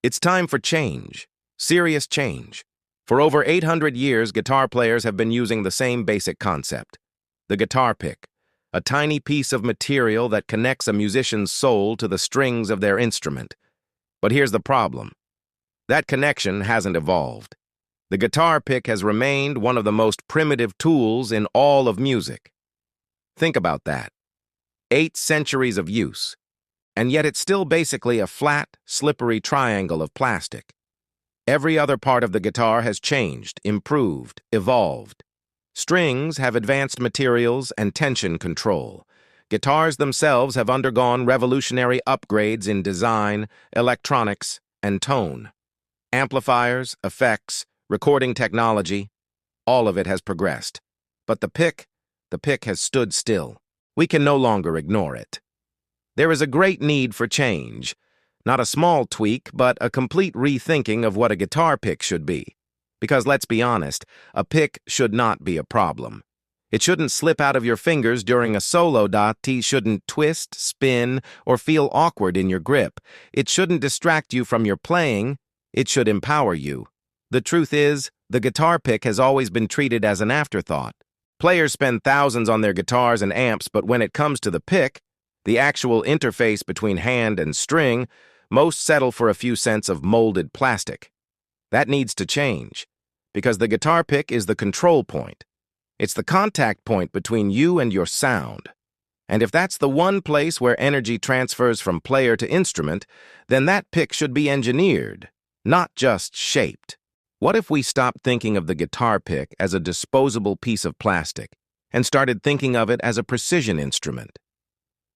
It's time for change, serious change. For over 800 years, guitar players have been using the same basic concept. The guitar pick, a tiny piece of material that connects a musician's soul to the strings of their instrument. But here's the problem. That connection hasn't evolved. The guitar pick has remained one of the most primitive tools in all of music. Think about that. 8 centuries of use. And yet it's still basically a flat, slippery triangle of plastic. Every other part of the guitar has changed, improved, evolved. Strings have advanced materials and tension control. Guitars themselves have undergone revolutionary upgrades in design, electronics, and tone. Amplifiers, effects, recording technology, all of it has progressed. But the pick has stood still. We can no longer ignore it. There is a great need for change. Not a small tweak, but a complete rethinking of what a guitar pick should be. Because let's be honest, a pick should not be a problem. It shouldn't slip out of your fingers during a solo. It shouldn't twist, spin, or feel awkward in your grip. It shouldn't distract you from your playing. It should empower you. The truth is, the guitar pick has always been treated as an afterthought. Players spend thousands on their guitars and amps, but when it comes to the pick, the actual interface between hand and string, most settle for a few cents of molded plastic. That needs to change, because the guitar pick is the control point. It's the contact point between you and your sound. And if that's the one place where energy transfers from player to instrument, then that pick should be engineered, not just shaped. What if we stopped thinking of the guitar pick as a disposable piece of plastic and started thinking of it as a precision instrument?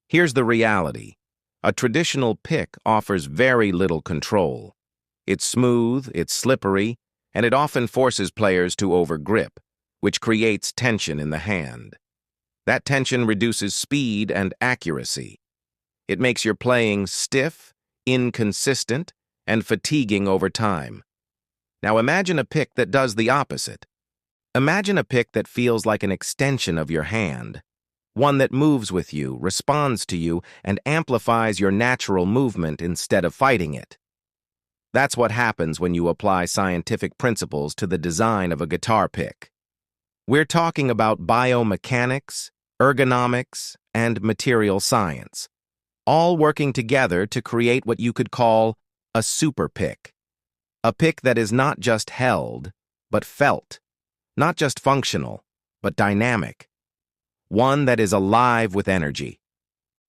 Here's the reality. A traditional pick offers very little control. It's smooth, it's slippery, and it often forces players to overgrip, which creates tension in the hand. That tension reduces speed and accuracy. It makes your playing stiff, inconsistent, and fatiguing over time. Now imagine a pick that does the opposite. Imagine a pick that feels like an extension of your hand. One that moves with you, responds to you, and amplifies your natural movement instead of fighting it. That's what happens when you apply scientific principles to the design of a guitar pick. We're talking about biomechanics, ergonomics, and material science, all working together to create what you could call a super pick. A pick that is not just held, but felt. Not just functional, but dynamic. One that is alive with energy.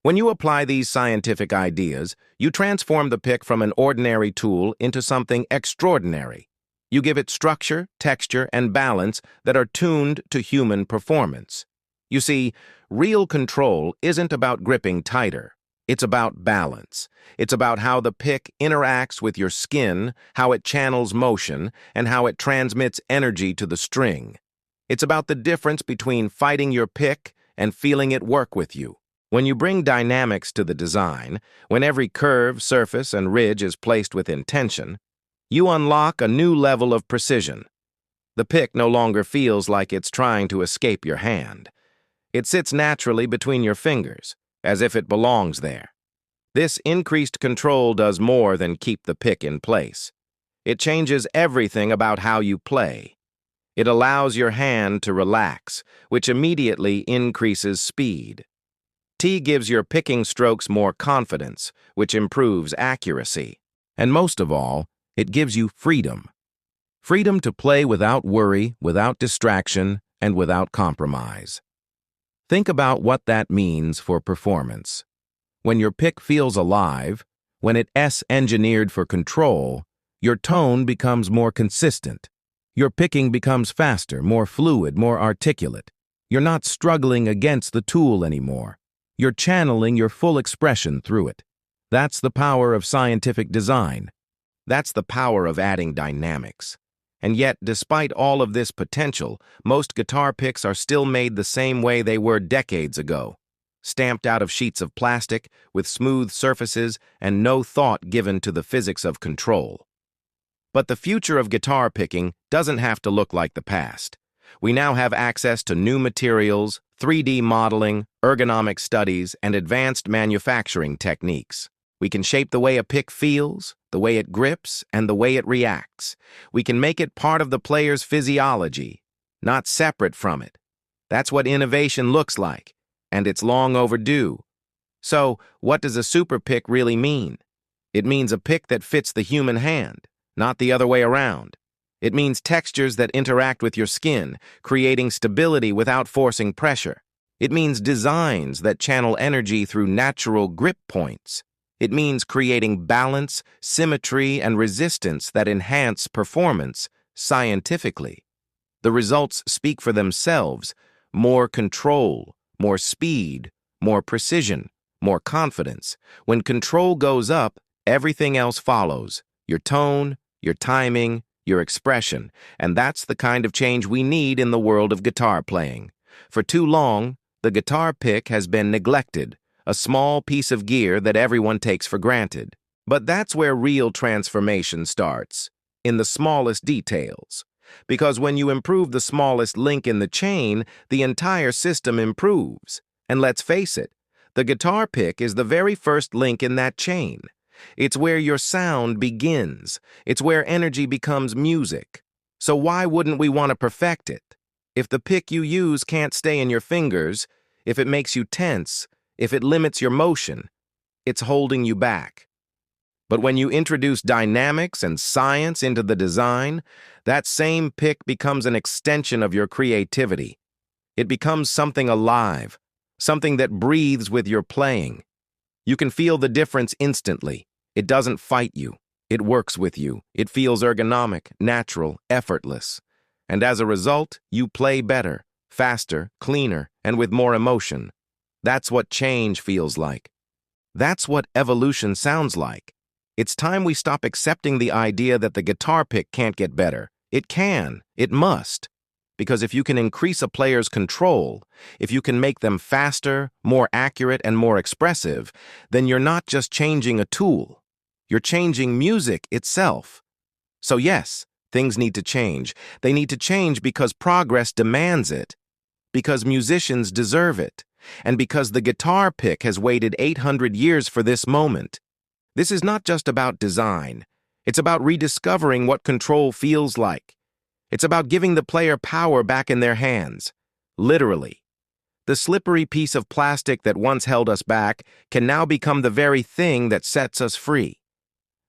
When you apply these scientific ideas, you transform the pick from an ordinary tool into something extraordinary. You give it structure, texture, and balance that are tuned to human performance. You see, real control isn't about gripping tighter. It's about balance. It's about how the pick interacts with your skin, how it channels motion, and how it transmits energy to the string. It's about the difference between fighting your pick and feeling it work with you. When you bring dynamics to the design, when every curve, surface, and ridge is placed with intention, you unlock a new level of precision. The pick no longer feels like it's trying to escape your hand. It sits naturally between your fingers, as if it belongs there. This increased control does more than keep the pick in place. It changes everything about how you play. It allows your hand to relax, which immediately increases speed. T gives your picking strokes more confidence, which improves accuracy. And most of all, it gives you freedom. Freedom to play without worry, without distraction, and without compromise. Think about what that means for performance. When your pick feels alive, when it's engineered for control, your tone becomes more consistent. Your picking becomes faster, more fluid, more articulate. You're not struggling against the tool anymore. You're channeling your full expression through it. That's the power of scientific design. That's the power of adding dynamics. And yet, despite all of this potential, most guitar picks are still made the same way they were decades ago. Stamped out of sheets of plastic, with smooth surfaces, and no thought given to the physics of control. But the future of guitar picking doesn't have to look like the past. We now have access to new materials, 3D modeling, ergonomic studies, and advanced manufacturing techniques. We can shape the way a pick feels, the way it grips, and the way it reacts. We can make it part of the player's physiology, not separate from it. That's what innovation looks like, and it's long overdue. So, what does a super pick really mean? It means a pick that fits the human hand, not the other way around. It means textures that interact with your skin, creating stability without forcing pressure. It means designs that channel energy through natural grip points. It means creating balance, symmetry, and resistance that enhance performance scientifically. The results speak for themselves: more control, more speed, more precision, more confidence. When control goes up, everything else follows: your tone, your timing, your expression. And that's the kind of change we need in the world of guitar playing. For too long, the guitar pick has been neglected, a small piece of gear that everyone takes for granted. But that's where real transformation starts, in the smallest details. Because when you improve the smallest link in the chain, the entire system improves. And let's face it, the guitar pick is the very first link in that chain. It's where your sound begins. It's where energy becomes music. So why wouldn't we want to perfect it? If the pick you use can't stay in your fingers, if it makes you tense, if it limits your motion, it's holding you back. But when you introduce dynamics and science into the design, that same pick becomes an extension of your creativity. It becomes something alive, something that breathes with your playing. You can feel the difference instantly. It doesn't fight you. It works with you. It feels ergonomic, natural, effortless. And as a result, you play better, faster, cleaner, and with more emotion. That's what change feels like. That's what evolution sounds like. It's time we stop accepting the idea that the guitar pick can't get better. It can. It must. Because if you can increase a player's control, if you can make them faster, more accurate, and more expressive, then you're not just changing a tool. You're changing music itself. So yes, things need to change. They need to change because progress demands it, because musicians deserve it, and because the guitar pick has waited 800 years for this moment. This is not just about design. It's about rediscovering what control feels like. It's about giving the player power back in their hands, literally. The slippery piece of plastic that once held us back can now become the very thing that sets us free.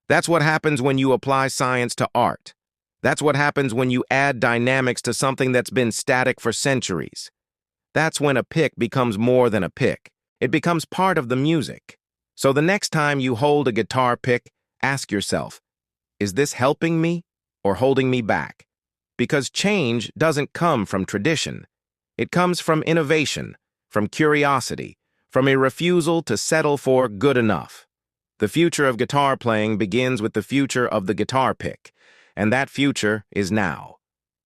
That's what happens when you apply science to art. That's what happens when you add dynamics to something that's been static for centuries. That's when a pick becomes more than a pick. It becomes part of the music. So the next time you hold a guitar pick, ask yourself, is this helping me or holding me back? Because change doesn't come from tradition. It comes from innovation, from curiosity, from a refusal to settle for good enough. The future of guitar playing begins with the future of the guitar pick, and that future is now.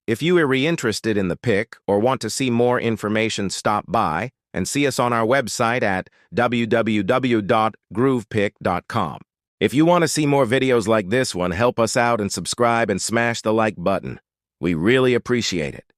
If you are interested in the pick or want to see more information, stop by and see us on our website at www.groovepick.com. If you want to see more videos like this one, help us out and subscribe and smash the like button. We really appreciate it.